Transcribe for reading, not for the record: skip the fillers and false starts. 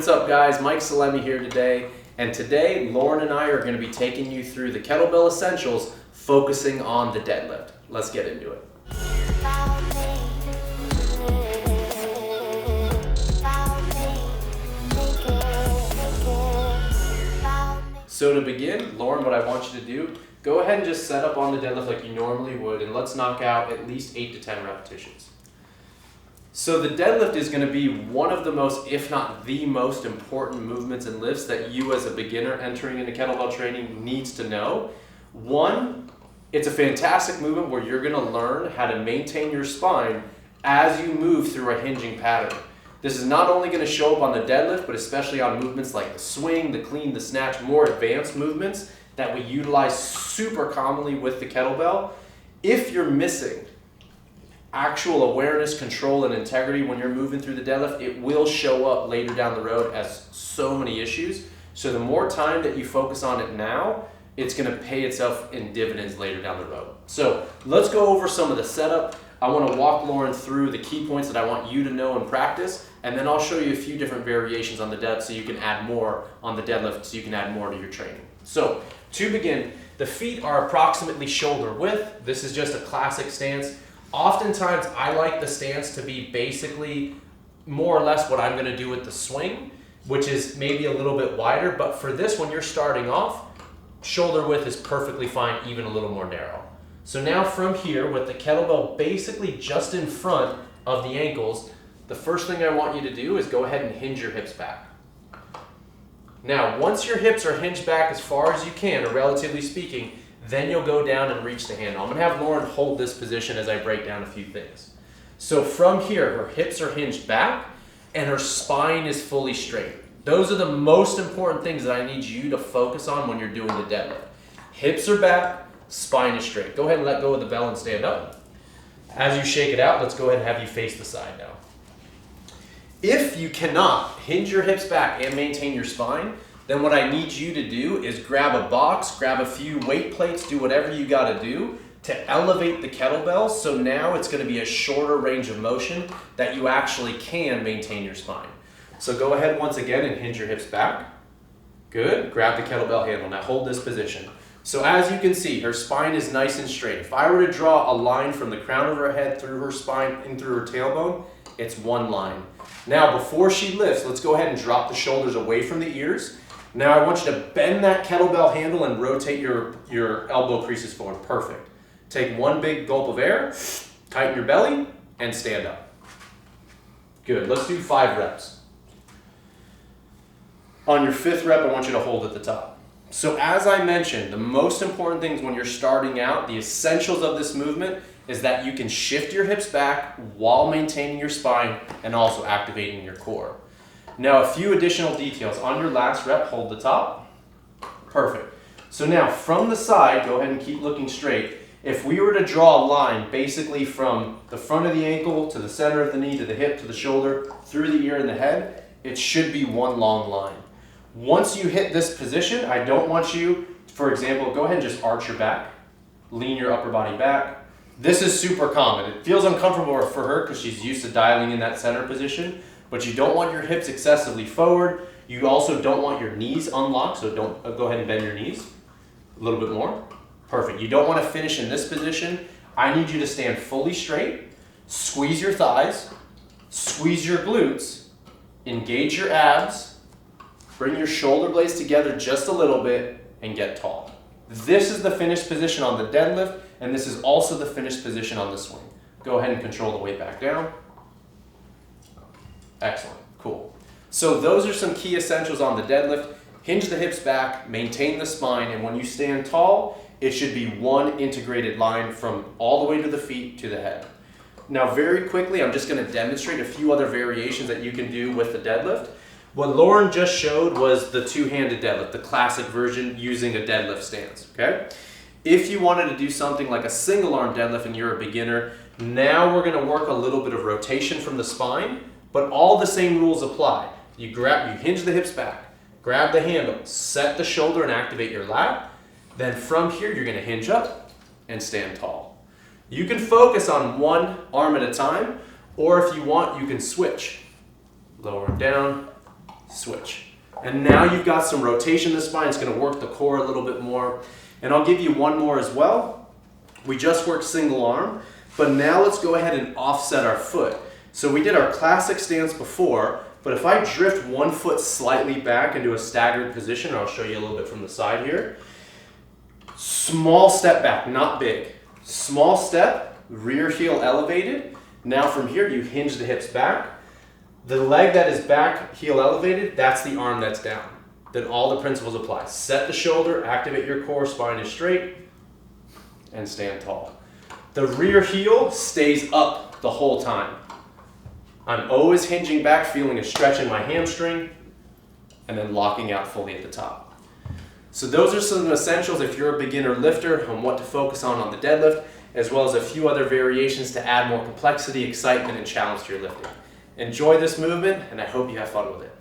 What's up guys, Mike Salemi here today, and today Lauren and I are going to be taking you through the kettlebell essentials, focusing on the deadlift. Let's get into it. So to begin, Lauren, what I want you to do, go ahead and just set up on the deadlift like you normally would, and let's knock out at least 8 to 10 repetitions. So the deadlift is going to be one of the most, if not the most important movements and lifts that you as a beginner entering into kettlebell training needs to know. One, it's a fantastic movement where you're going to learn how to maintain your spine as you move through a hinging pattern. This is not only going to show up on the deadlift, but especially on movements like the swing, the clean, the snatch, more advanced movements that we utilize super commonly with the kettlebell. If you're missing actual awareness, control, and integrity when you're moving through the deadlift, it will show up later down the road as so many issues. So the more time that you focus on it now, it's going to pay itself in dividends later down the road. So let's go over some of the setup. I want to walk Lauren through the key points that I want you to know and practice, and then I'll show you a few different variations on the deadlift so you can add more on the deadlift, so you can add more to your training. So to begin, the feet are approximately shoulder width. This is just a classic stance. Oftentimes, I like the stance to be basically more or less what I'm going to do with the swing, which is maybe a little bit wider, but for this, when you're starting off, shoulder width is perfectly fine, even a little more narrow. So now from here, with the kettlebell basically just in front of the ankles, the first thing I want you to do is go ahead and hinge your hips back. Now, once your hips are hinged back as far as you can, or relatively speaking, then you'll go down and reach the handle. I'm going to have Lauren hold this position as I break down a few things. So from here, her hips are hinged back and her spine is fully straight. Those are the most important things that I need you to focus on when you're doing the deadlift. Hips are back, spine is straight. Go ahead and let go of the bell and stand up. As you shake it out, let's go ahead and have you face the side now. If you cannot hinge your hips back and maintain your spine, then what I need you to do is grab a box, grab a few weight plates, do whatever you got to do to elevate the kettlebell, so now it's going to be a shorter range of motion that you actually can maintain your spine. So go ahead once again and hinge your hips back. Good. Grab the kettlebell handle. Now hold this position. So as you can see, her spine is nice and straight. If I were to draw a line from the crown of her head through her spine and through her tailbone, it's one line. Now before she lifts, let's go ahead and drop the shoulders away from the ears. Now I want you to bend that kettlebell handle and rotate your elbow creases forward. Perfect. Take one big gulp of air, tighten your belly, and stand up. Good. Let's do 5 reps. On your 5th rep, I want you to hold at the top. So as I mentioned, the most important things when you're starting out, the essentials of this movement, is that you can shift your hips back while maintaining your spine and also activating your core. Now a few additional details. On your last rep, hold the top. Perfect. So now from the side, go ahead and keep looking straight. If we were to draw a line basically from the front of the ankle to the center of the knee to the hip to the shoulder, through the ear and the head, it should be one long line. Once you hit this position, I don't want you, for example, go ahead and just arch your back, lean your upper body back. This is super common. It feels uncomfortable for her because she's used to dialing in that center position. But you don't want your hips excessively forward. You also don't want your knees unlocked, so don't go ahead and bend your knees a little bit more. Perfect. You don't want to finish in this position. I need you to stand fully straight, squeeze your thighs, squeeze your glutes, engage your abs, bring your shoulder blades together just a little bit, and get tall. This is the finished position on the deadlift, and this is also the finished position on the swing. Go ahead and control the weight back down. Excellent, cool. So those are some key essentials on the deadlift. Hinge the hips back, maintain the spine, and when you stand tall, it should be one integrated line from all the way to the feet to the head. Now very quickly, I'm just going to demonstrate a few other variations that you can do with the deadlift. What Lauren just showed was the two-handed deadlift, the classic version using a deadlift stance, okay? If you wanted to do something like a single arm deadlift and you're a beginner, now we're going to work a little bit of rotation from the spine, but all the same rules apply. You hinge the hips back, grab the handle, set the shoulder and activate your lat. Then from here, you're going to hinge up and stand tall. You can focus on one arm at a time, or if you want, you can switch. Lower and down, switch. And now you've got some rotation in the spine. It's going to work the core a little bit more. And I'll give you one more as well. We just worked single arm, but now let's go ahead and offset our foot. So we did our classic stance before, but if I drift one foot slightly back into a staggered position, I'll show you a little bit from the side here. Small step back, not big. Small step, rear heel elevated. Now from here, you hinge the hips back. The leg that is back, heel elevated, that's the arm that's down. Then all the principles apply. Set the shoulder, activate your core, spine is straight, and stand tall. The rear heel stays up the whole time. I'm always hinging back, feeling a stretch in my hamstring, and then locking out fully at the top. So those are some essentials if you're a beginner lifter on what to focus on the deadlift, as well as a few other variations to add more complexity, excitement, and challenge to your lifting. Enjoy this movement, and I hope you have fun with it.